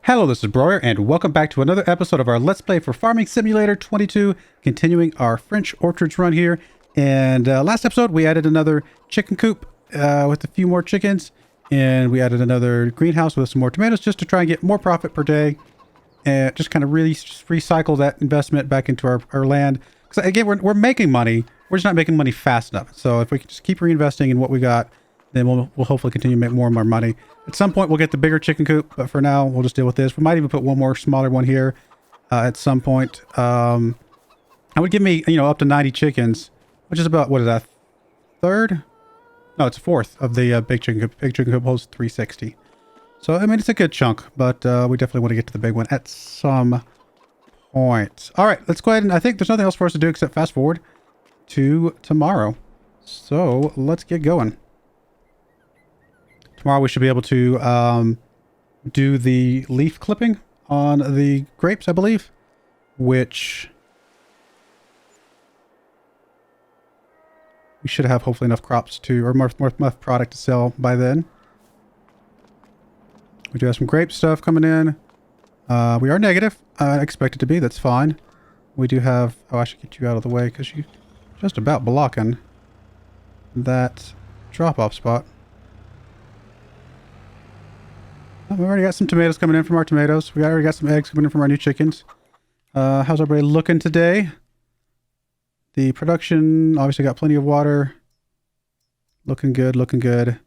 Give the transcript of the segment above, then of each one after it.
Hello, this is Broyar, and welcome back to another episode of our Let's Play for Farming Simulator 22, continuing our French orchards run here. And last episode, we added another chicken coop with a few more chickens, and we added another greenhouse with some more tomatoes just to try and get more profit per day, and just kind of really recycle that investment back into our land. Because again, we're making money, we're just not making money fast enough. So if we can just keep reinvesting in what we got, then we'll hopefully continue to make more and more money. At some point, we'll get the bigger chicken coop, but for now, we'll just deal with this. We might even put one more smaller one here at some point. I would give me, up to 90 chickens, which is about, what is that, third? No, it's a fourth of the big chicken coop. Big chicken coop holds 360. So, I mean, it's a good chunk, but we definitely want to get to the big one at some point. All right, let's go ahead and I think there's nothing else for us to do except fast forward to tomorrow. So, let's get going. Tomorrow we should be able to do the leaf clipping on the grapes, I believe, which we should have hopefully enough crops to, or more product to sell by then. We do have some grape stuff coming in. We are negative. I expect it to be. That's fine. We do have, oh, I should get you out of the way because you're just about blocking that drop-off spot. We've already got some tomatoes coming in from our tomatoes. We already got some eggs coming in from our new chickens. How's everybody looking today? The production obviously got plenty of water. Looking good, looking good.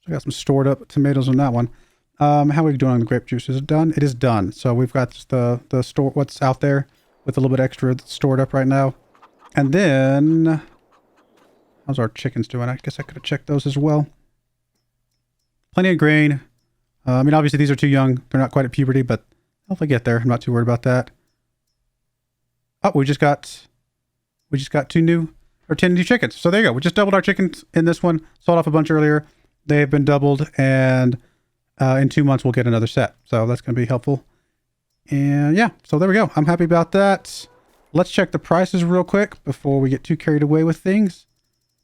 So got some stored up tomatoes on that one. How are we doing on the grape juice? Is it done? It is done. So we've got the store, what's out there with a little bit extra that's stored up right now. And then, how's our chickens doing? I guess I could have checked those as well. Plenty of grain. I mean, obviously these are too young. They're not quite at puberty, but they'll get there. I'm not too worried about that. Oh, we just got 10 new chickens. So there you go. We just doubled our chickens in this one. Sold off a bunch earlier. They have been doubled, and in 2 months we'll get another set. So that's going to be helpful. And yeah, so there we go. I'm happy about that. Let's check the prices real quick before we get too carried away with things,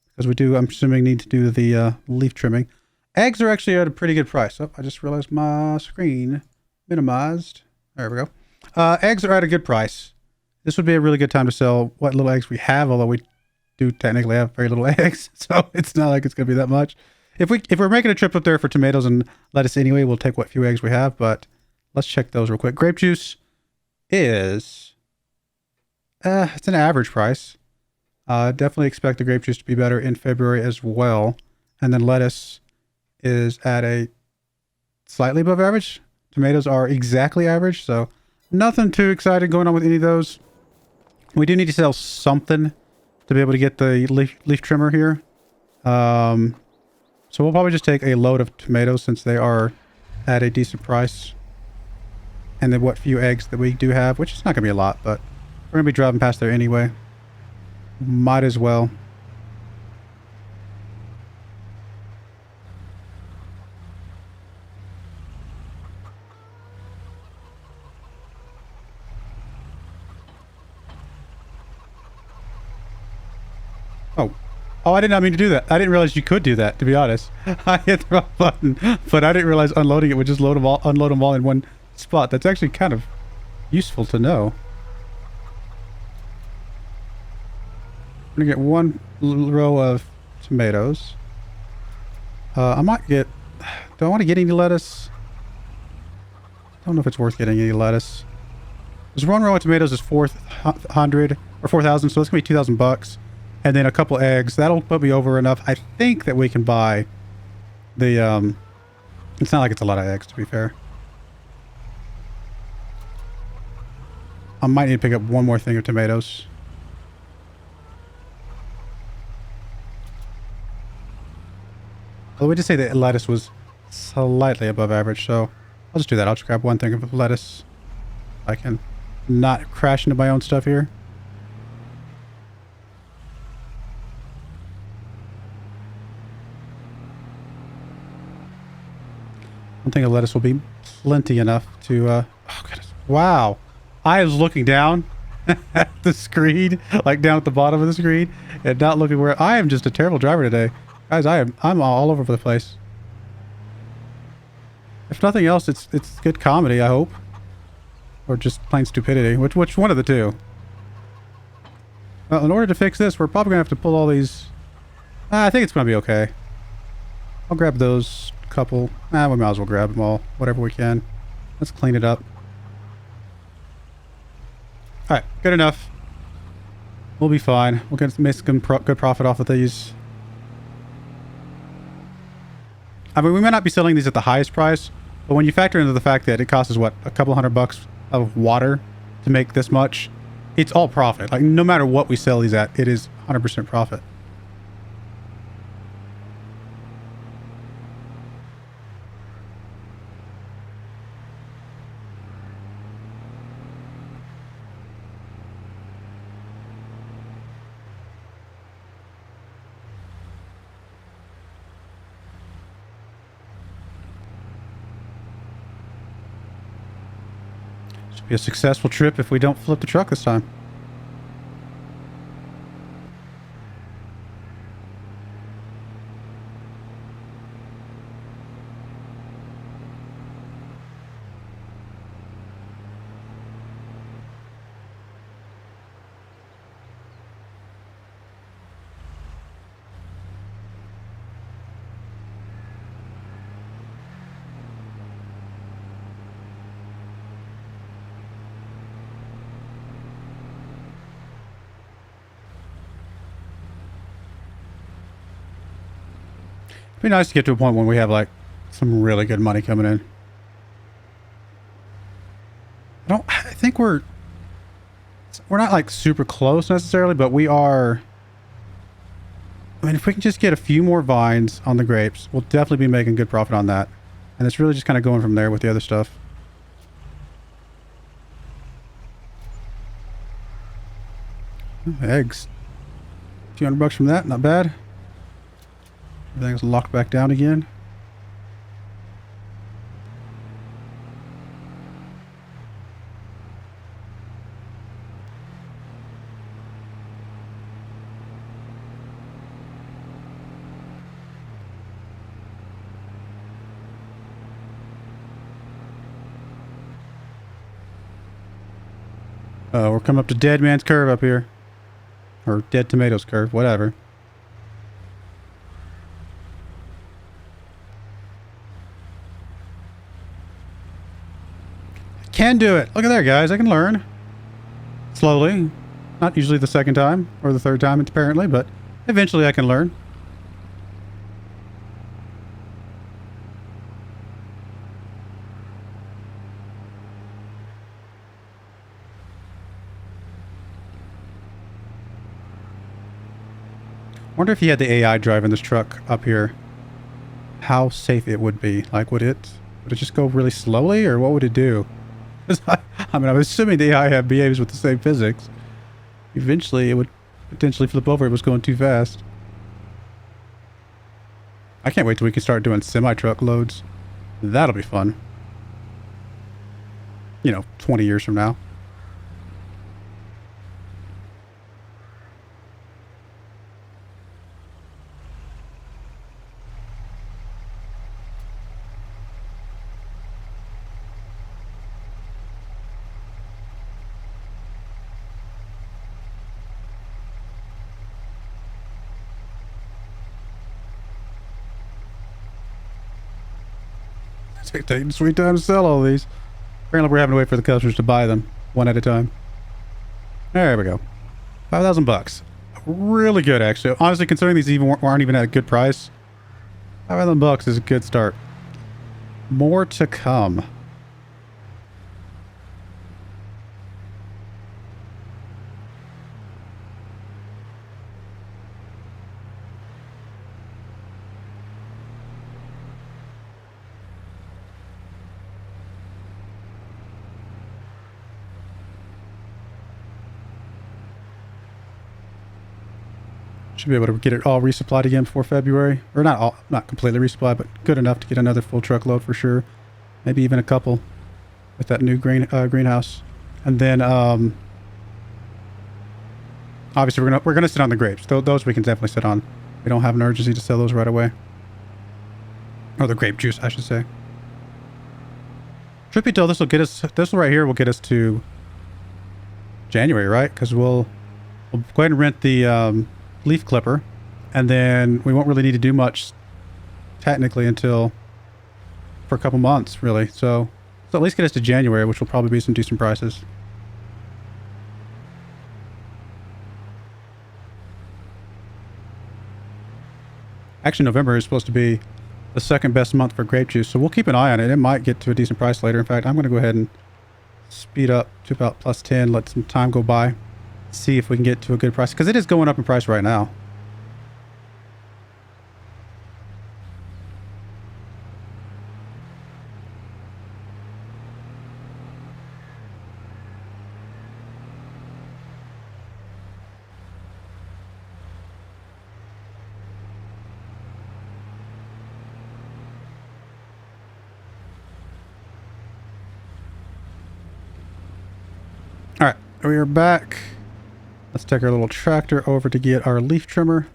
because we do, I'm assuming, need to do the leaf trimming. Eggs are actually at a pretty good price. Oh, I just realized my screen minimized. There we go. Eggs are at a good price. This would be a really good time to sell what little eggs we have, although we do technically have very little eggs, so it's not like it's going to be that much. If we're making a trip up there for tomatoes and lettuce anyway, we'll take what few eggs we have, but let's check those real quick. Grape juice is, it's an average price. Definitely expect the grape juice to be better in February as well. And then lettuce is at a slightly above average. Tomatoes are exactly average, so nothing too exciting going on with any of those. We do need to sell something to be able to get the leaf trimmer here. So we'll probably just take a load of tomatoes since they are at a decent price. And then what few eggs that we do have, which is not going to be a lot, but we're going to be driving past there anyway. Might as well. Oh, I did not mean to do that. I didn't realize you could do that, to be honest. I hit the wrong button, but I didn't realize unloading it would just unload them all in one spot. That's actually kind of useful to know. I'm going to get one row of tomatoes. I might get... Do I want to get any lettuce? I don't know if it's worth getting any lettuce. Because one row of tomatoes is 400 or 4,000, so it's going to be 2,000 bucks. And then a couple eggs. That'll put me over enough. I think that we can buy the, it's not like it's a lot of eggs, to be fair. I might need to pick up one more thing of tomatoes. Well, we just say that lettuce was slightly above average, so I'll just do that. I'll just grab one thing of lettuce. I can not crash into my own stuff here. One thing of lettuce will be plenty enough to, oh goodness. Wow. I was looking down at the screen, like down at the bottom of the screen, and not looking where I am. Just a terrible driver today, guys. I'm all over the place. If nothing else, it's good comedy, I hope. Or just plain stupidity. Which one of the two? Well, in order to fix this, we're probably going to have to pull all these... I think it's going to be okay. I'll grab those couple. We might as well grab them all. Whatever we can. Let's clean it up. Alright, good enough. We'll be fine. We'll make some good profit off of these. I mean, we may not be selling these at the highest price, but when you factor into the fact that it costs us, what, a couple $100 of water to make this much, it's all profit. Like, no matter what we sell these at, it is 100% profit. Be a successful trip if we don't flip the truck this time. It'd be nice to get to a point when we have, like, some really good money coming in. I think we're not, like, super close necessarily, but we are... I mean, if we can just get a few more vines on the grapes, we'll definitely be making good profit on that. And it's really just kind of going from there with the other stuff. Eggs. A few $100 from that, not bad. Everything's locked back down again. We're coming up to Dead Man's Curve up here. Or Dead Tomatoes Curve, whatever. Can do it. Look at there, guys. I can learn. Slowly. Not usually the second time or the third time, apparently, but eventually I can learn. Wonder if he had the AI driving this truck up here, how safe it would be. Like, would it just go really slowly, or what would it do? I mean, I'm assuming the AI behaves with the same physics. Eventually, it would potentially flip over if it was going too fast. I can't wait till we can start doing semi-truck loads. That'll be fun. You know, 20 years from now. Taking sweet time to sell all these. Apparently we're having to wait for the customers to buy them one at a time. There we go. $5,000. Really good, actually. Honestly, considering these aren't even at a good price, $5,000 is a good start. More to come. Should be able to get it all resupplied again before February. Or not completely resupplied, but good enough to get another full truckload for sure. Maybe even a couple with that new greenhouse. And then obviously we're gonna sit on the grapes. Those we can definitely sit on. We don't have an urgency to sell those right away. Or the grape juice, I should say. Truth be told, this will get us, this right here will get us to January, right? Because we'll go ahead and rent the leaf clipper, and then we won't really need to do much technically until for a couple months, really. So at least get us to January, which will probably be some decent prices. Actually, November is supposed to be the second best month for grape juice, so we'll keep an eye on it. It might get to a decent price later. In fact, I'm going to go ahead and speed up to about +10, let some time go by, see if we can get to a good price, because it is going up in price right now. All right, we are back. Let's take our little tractor over to get our leaf trimmer.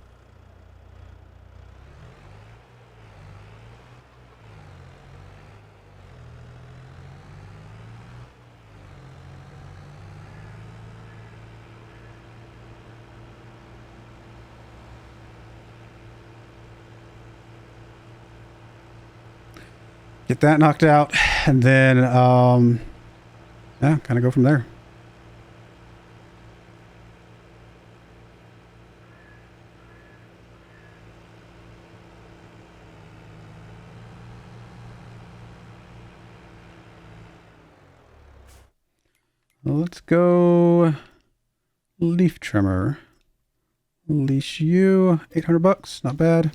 Get that knocked out, and then, yeah, kind of go from there. Let's go leaf trimmer. Leash you, 800 bucks, not bad.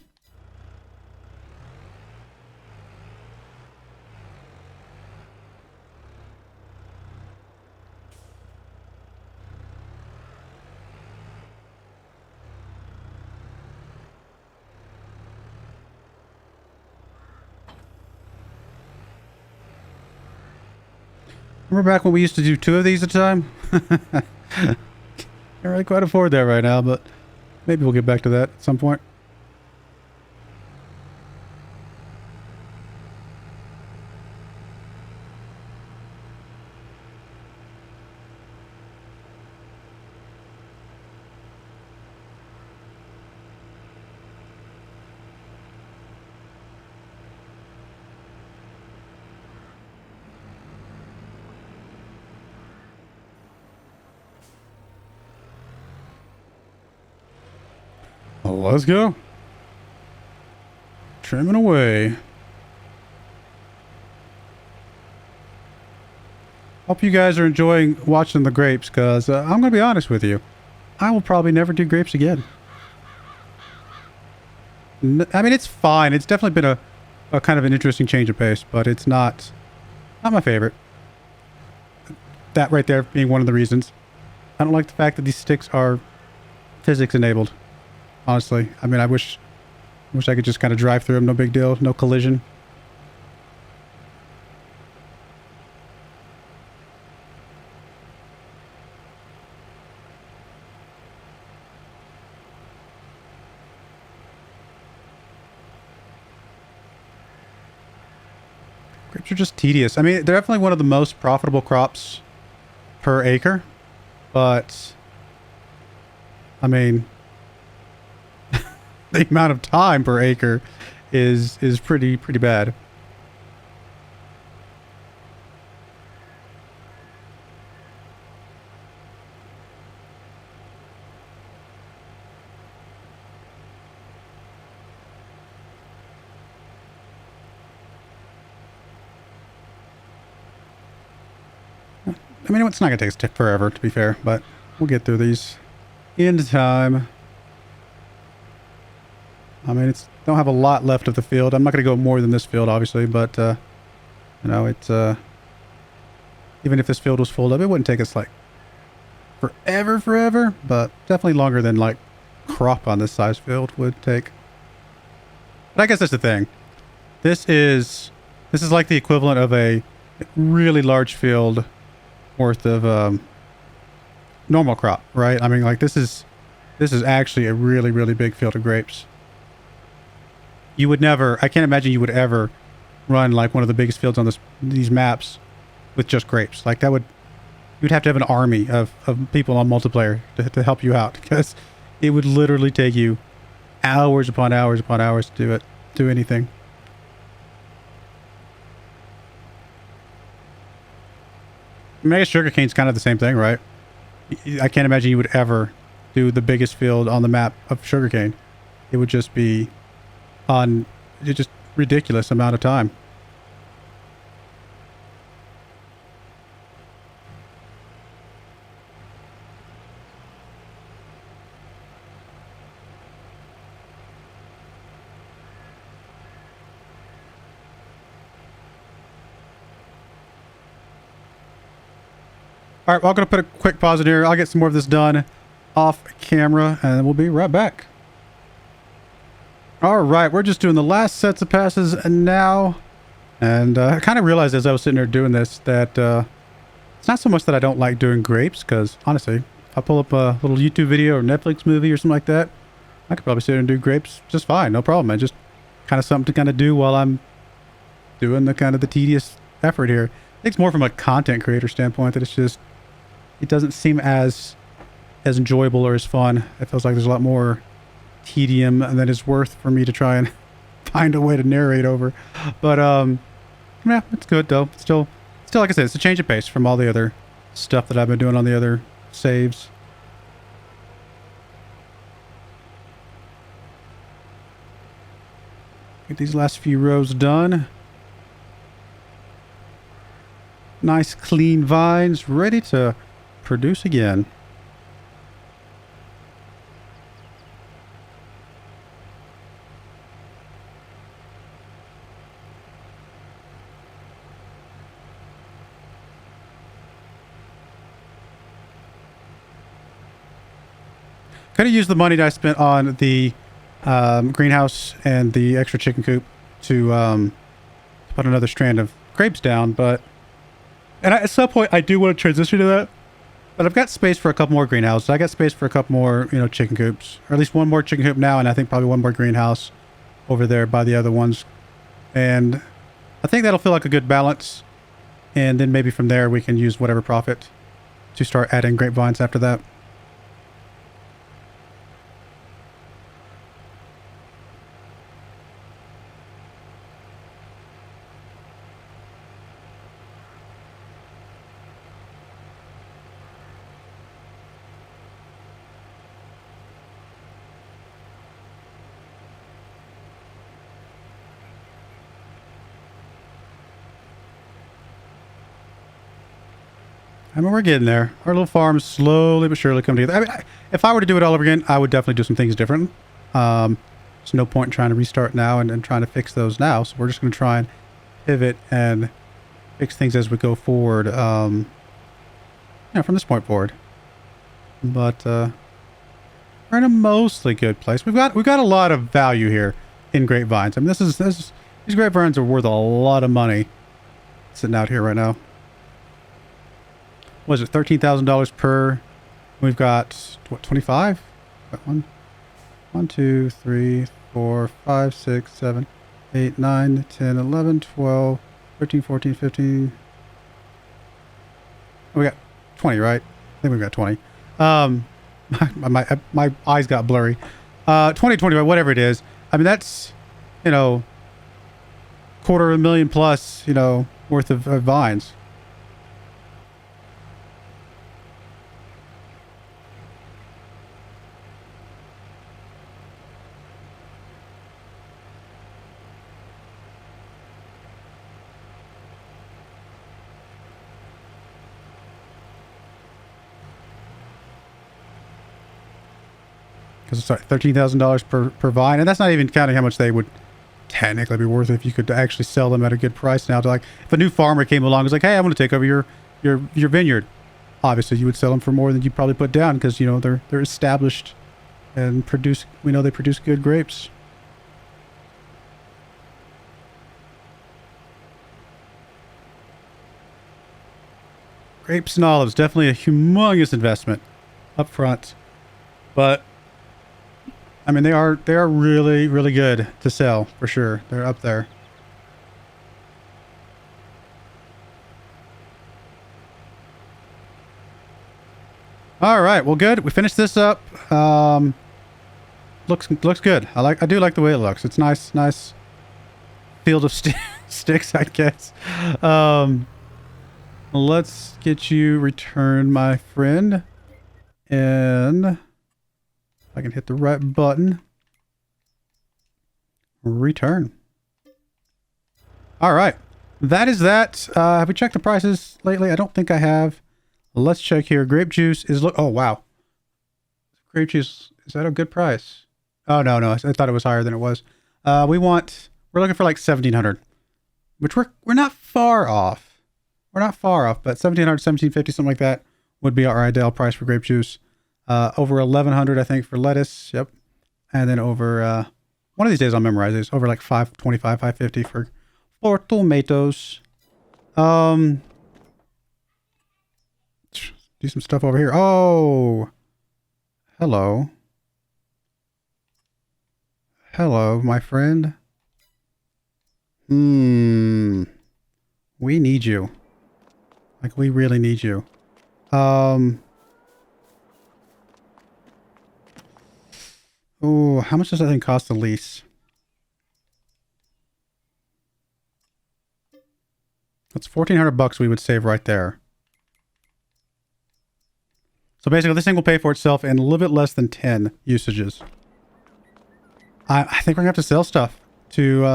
Remember back when we used to do 2 of these at a time? Can't really quite afford that right now, but maybe we'll get back to that at some point. Let's go. Trimming away. Hope you guys are enjoying watching the grapes, because I'm going to be honest with you. I will probably never do grapes again. I mean, it's fine. It's definitely been a kind of an interesting change of pace, but it's not my favorite. That right there being one of the reasons. I don't like the fact that these sticks are physics enabled. Honestly, I mean, I wish I could just kind of drive through them. No big deal. No collision. Grapes are just tedious. I mean, they're definitely one of the most profitable crops per acre, but I mean, the amount of time per acre is pretty bad. I mean, it's not going to take us forever, to be fair, but we'll get through these in time. I mean, don't have a lot left of the field. I'm not going to go more than this field, obviously, but, you know, it's, even if this field was full up, it wouldn't take us, like, forever, but definitely longer than, like, crop on this size field would take. But I guess that's the thing. This is like the equivalent of a really large field worth of, normal crop, right? I mean, like, this is actually a really big field of grapes. You would never, I can't imagine you would ever run like one of the biggest fields on these maps with just grapes. Like that would, you'd have to have an army of people on multiplayer to help you out, because it would literally take you hours upon hours upon hours to do anything. I mean, I guess sugarcane's kind of the same thing, right? I can't imagine you would ever do the biggest field on the map of sugarcane. It would just be on just ridiculous amount of time. All right, well, I'm going to put a quick pause in here. I'll get some more of this done off camera, and we'll be right back. All right, we're just doing the last sets of passes now. And I kind of realized as I was sitting there doing this that it's not so much that I don't like doing grapes, because honestly, if I pull up a little YouTube video or Netflix movie or something like that, I could probably sit there and do grapes just fine, no problem. I just kind of something to kind of do while I'm doing the kind of the tedious effort here. I think it's more from a content creator standpoint that it's just, it doesn't seem as enjoyable or as fun. It feels like there's a lot more tedium than is worth for me to try and find a way to narrate over. But yeah, it's good though. Still like I said, it's a change of pace from all the other stuff that I've been doing on the other saves. Get these last few rows done. Nice clean vines ready to produce again. Could have used the money that I spent on the greenhouse and the extra chicken coop to put another strand of grapes down, but at some point I do want to transition to that. But I've got space for a couple more greenhouses. I got space for a couple more, chicken coops, or at least one more chicken coop now, and I think probably one more greenhouse over there by the other ones. And I think that'll feel like a good balance. And then maybe from there we can use whatever profit to start adding grapevines after that. I mean, we're getting there. Our little farm's slowly but surely coming together. I mean, if I were to do it all over again, I would definitely do some things different. There's no point in trying to restart now and trying to fix those now. So we're just going to try and pivot and fix things as we go forward. From this point forward. But we're in a mostly good place. We've got a lot of value here in grapevines. I mean, these grapevines are worth a lot of money sitting out here right now. Was it $13,000 per? We've got what, 25? Got 1, 2, 3, 4, 5, 6, 7, 8, 9, 10, 11, 12, 13, 14, 15. We got 20, right? I think we've got 20. My eyes got blurry. 20, 25, whatever it is. I mean, that's, $250,000 plus, worth of vines. Because it's like $13,000 per vine, and that's not even counting how much they would technically be worth if you could actually sell them at a good price now. To like, if a new farmer came along, it's like, hey, I want to take over your vineyard. Obviously, you would sell them for more than you probably put down because they're established and produce. We know they produce good grapes. Grapes and olives, definitely a humongous investment up front, but I mean, they are really, really good to sell, for sure. They're up there. All right. Well, good. We finished this up. Looks good. I do like the way it looks. It's nice field of sticks, I guess. Let's get you returned, my friend. And I can hit the right button. Return. All right. That is that. Have we checked the prices lately? I don't think I have. Let's check here. Grape juice is oh wow. Grape juice, is that a good price? Oh no, I thought it was higher than it was. We're looking for like 1,700, which we're not far off. We're not far off, but 1,700, 1,750, something like that would be our ideal price for grape juice. Over 1,100, I think, for lettuce. Yep. And then over one of these days I'll memorize these. Over like 525, 550 for tomatoes. Do some stuff over here. Oh, hello. Hello, my friend. We need you. Like, we really need you. Oh, how much does that thing cost to lease? That's $1,400 we would save right there. So basically, this thing will pay for itself in a little bit less than 10 usages. I think we're gonna have to sell stuff to.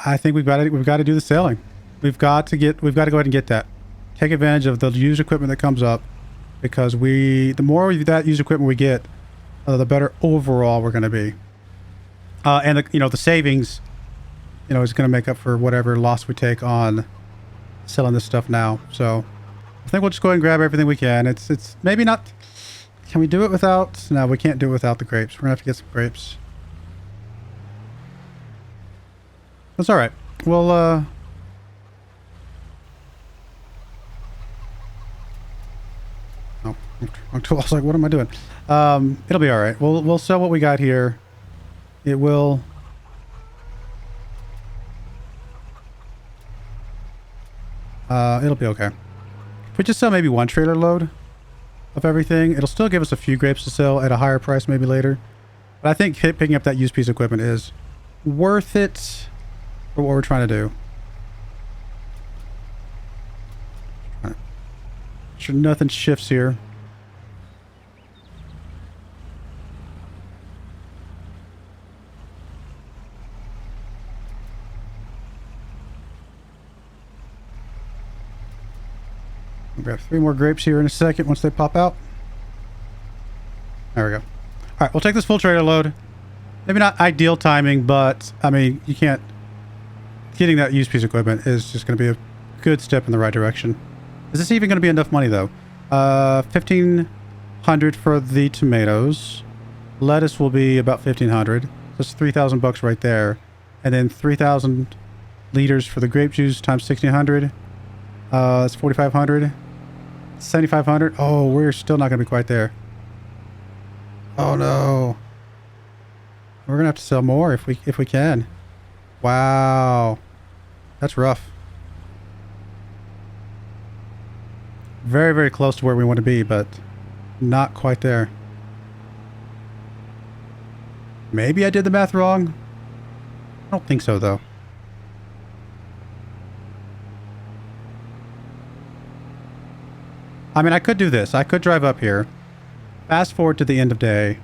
I think we've got to do the selling. We've got to go ahead and get that. Take advantage of the used equipment that comes up, because the more that used equipment we get, the better overall we're going to be. And the savings, is going to make up for whatever loss we take on selling this stuff now. So I think we'll just go ahead and grab everything we can. It's maybe not. Can we do it without? No, we can't do it without the grapes. We're gonna have to get some grapes. That's all right. We'll oh, wrong tool. I was like, what am I doing? It'll be all right. We'll sell what we got here. It will. It'll be okay. If we just sell maybe one trailer load of everything, it'll still give us a few grapes to sell at a higher price maybe later. But I think picking up that used piece of equipment is worth it for what we're trying to do. All right. Sure nothing shifts here. I'll grab 3 more grapes here in a second once they pop out. There we go. All right, we'll take this full trailer load. Maybe not ideal timing, but I mean, you can't. Getting that used piece of equipment is just going to be a good step in the right direction. Is this even going to be enough money though? 1,500 for the tomatoes. Lettuce will be about 1,500. That's $3,000 right there, and then 3,000 liters for the grape juice times 1,600. That's 4,500. 7,500. Oh, we're still not going to be quite there. Oh no. We're going to have to sell more if we can. Wow. That's rough. Very, very close to where we want to be, but not quite there. Maybe I did the math wrong. I don't think so though. I mean, I could do this. I could drive up here, fast forward to the end of day,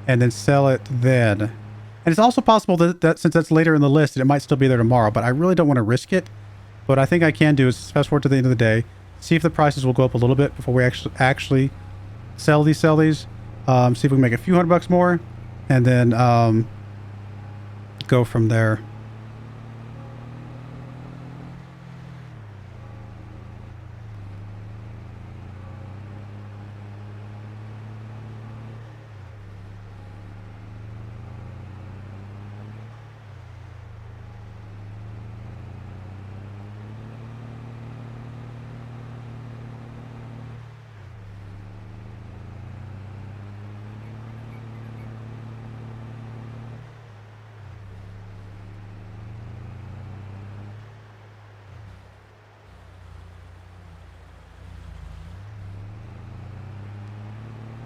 and then sell it then. And it's also possible that since that's later in the list, it might still be there tomorrow, but I really don't want to risk it. What I think I can do is fast forward to the end of the day, see if the prices will go up a little bit before we actually sell these. See if we can make a few $100 more, and then go from there.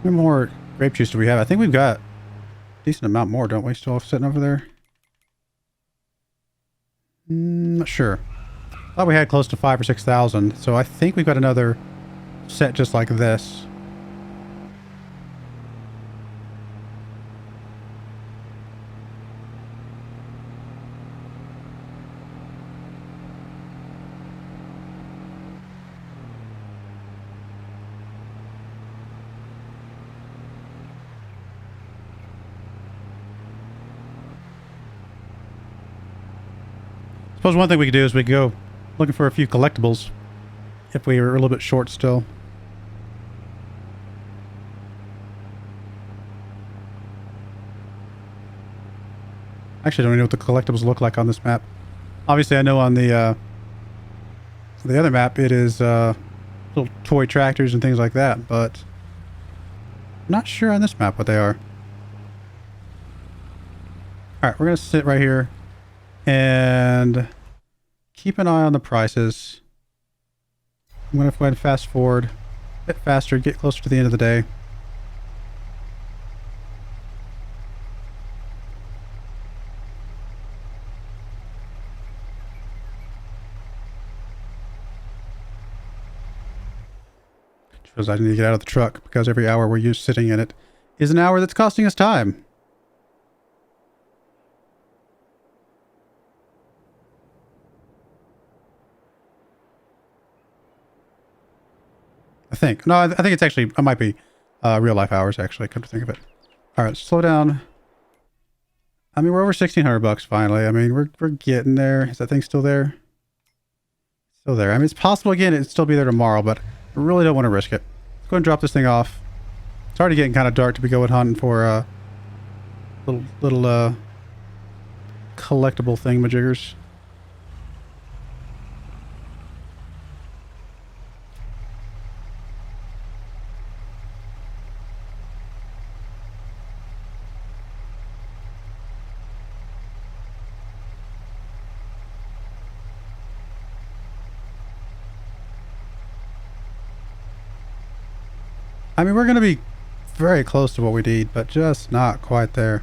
many more grape juice do we have? I think we've got a decent amount more, don't we? Still sitting over there? Not sure. Thought we had close to 5,000 or 6,000, so I think we've got another set just like this. Suppose one thing we could do is we could go looking for a few collectibles if we were a little bit short still. Actually, I don't even know what the collectibles look like on this map. Obviously, I know on the other map it is little toy tractors and things like that, but I'm not sure on this map what they are. Alright, we're going to sit right here and keep an eye on the prices. I'm going to go ahead and fast forward a bit faster, get closer to the end of the day. Because I need to get out of the truck because every hour we're used sitting in it is an hour that's costing us time. I think. No, I think it's actually, it might be real life hours actually, come to think of it. All right, slow down. I mean, we're over 1,600 bucks finally. I mean, we're getting there. Is that thing still there? Still there. I mean, it's possible again it'd still be there tomorrow, but I really don't want to risk it. Let's go and drop this thing off. It's already getting kind of dark to be going hunting for little collectible thingamajiggers. I mean, we're going to be very close to what we need, but just not quite there.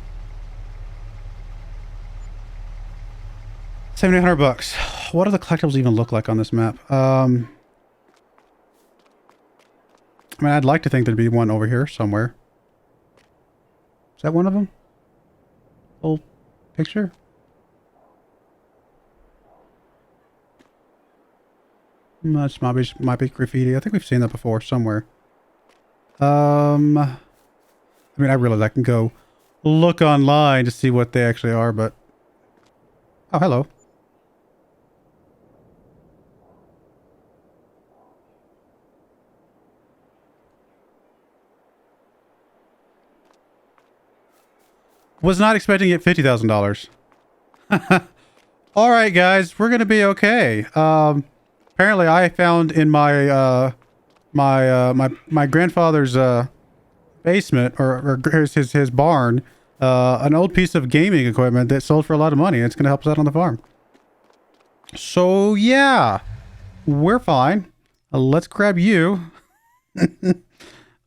7,800 bucks. What do the collectibles even look like on this map? I mean, I'd like to think there'd be one over here somewhere. Is that one of them? Old picture? That might be graffiti. I think we've seen that before somewhere. I mean, I realize I can go look online to see what they actually are, but... Oh, hello. Was not expecting to get $50,000. All right, guys, we're gonna be okay. Apparently, I found in my my grandfather's basement or his barn an old piece of gaming equipment that sold for a lot of money. It's gonna help us out on the farm. So yeah, we're fine. Let's grab you. I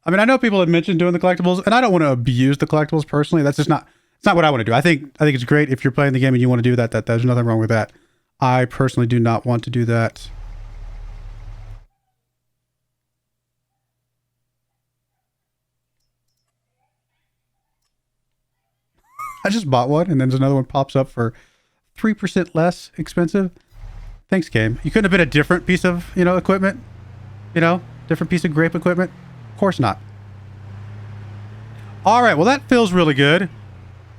mean, I know people had mentioned doing the collectibles, and I don't want to abuse the collectibles personally. That's just not. It's not what I want to do. I think it's great if you're playing the game and you want to do that. There's nothing wrong with that. I personally do not want to do that. I just bought one, and then there's another one pops up for 3% less expensive. Thanks, game. You couldn't have been a different piece of, equipment? Different piece of grape equipment? Of course not. All right, well, that feels really good.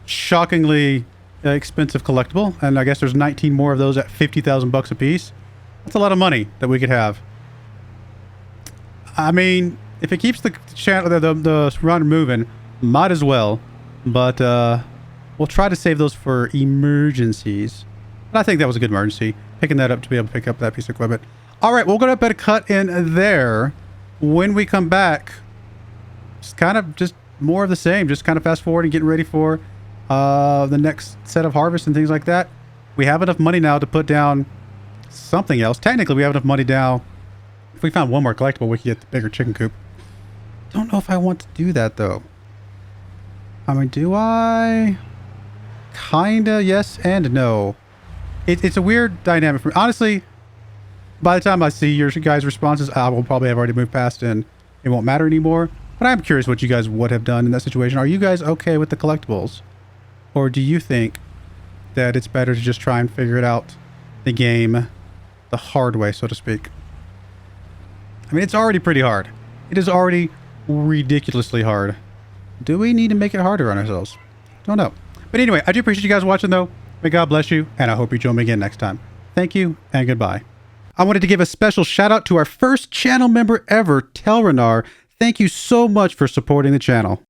Shockingly expensive collectible, and I guess there's 19 more of those at 50,000 bucks a piece. That's a lot of money that we could have. I mean, if it keeps the channel, the run moving, might as well. But we'll try to save those for emergencies. But I think that was a good emergency, picking that up to be able to pick up that piece of equipment. All right, we're going to put a cut in there. When we come back, it's kind of just more of the same, just kind of fast forward and getting ready for the next set of harvest and things like that. We have enough money now to put down something else. Technically, we have enough money now. If we found one more collectible, we could get the bigger chicken coop. Don't know if I want to do that, though. I mean, do I? Kinda yes and no. It's a weird dynamic for me. Honestly, by the time I see your guys' responses, I will probably have already moved past and it won't matter anymore. But I'm curious what you guys would have done in that situation. Are you guys okay with the collectibles? Or do you think that it's better to just try and figure it out the game the hard way, so to speak? I mean, it's already pretty hard. It is already ridiculously hard. Do we need to make it harder on ourselves? Don't know. But anyway, I do appreciate you guys watching, though. May God bless you, and I hope you join me again next time. Thank you, and goodbye. I wanted to give a special shout out to our first channel member ever, Telrenar. Thank you so much for supporting the channel.